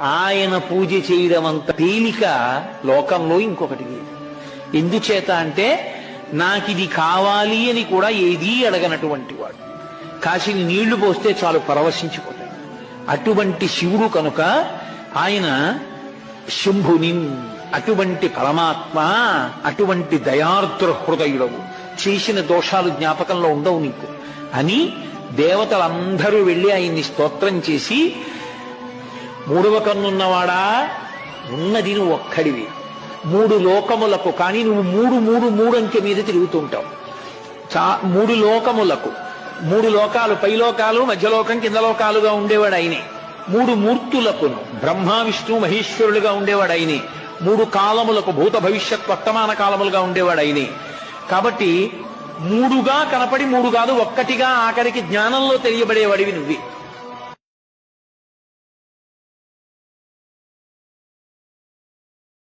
ఆయన పూజ చేయడం అంత తేలిక లోకంలో ఇంకొకటి లేదు. ఎందుచేత అంటే నాకిది కావాలి అని కూడా ఏదీ అడగనటువంటి వాడు. కాసిని నీళ్లు పోస్తే చాలు పరవశించిపోతాడు. అటువంటి శివుడు కనుక ఆయన శంభుని, అటువంటి పరమాత్మ, అటువంటి దయార్ద్ర హృదయుడవు, చేసిన దోషాలు జ్ఞాపకంలో ఉండవు నీకు అని దేవతలందరూ వెళ్ళి ఆయన్ని స్తోత్రం చేసి, మూడవ కన్నున్నవాడా, ఉన్నది నువ్వు ఒక్కడివి, మూడు లోకములకు, కానీ నువ్వు మూడు అంకె మీద తిరుగుతుంటావు. మూడు లోకములకు, మూడు లోకాలు, పైలోకాలు, మధ్యలోకం, కింద లోకాలుగా ఉండేవాడు ఆయనే. మూడు మూర్తులకును, బ్రహ్మ విష్ణు మహేశ్వరులుగా ఉండేవాడు ఆయనే. మూడు కాలములకు, భూత భవిష్యత్ వర్తమాన కాలములుగా ఉండేవాడు ఆయనే. కాబట్టి మూడుగా కనపడి మూడు కాదు ఒక్కటిగా ఆఖరికి జ్ఞానంలో తెలియబడేవాడివి నువ్వే.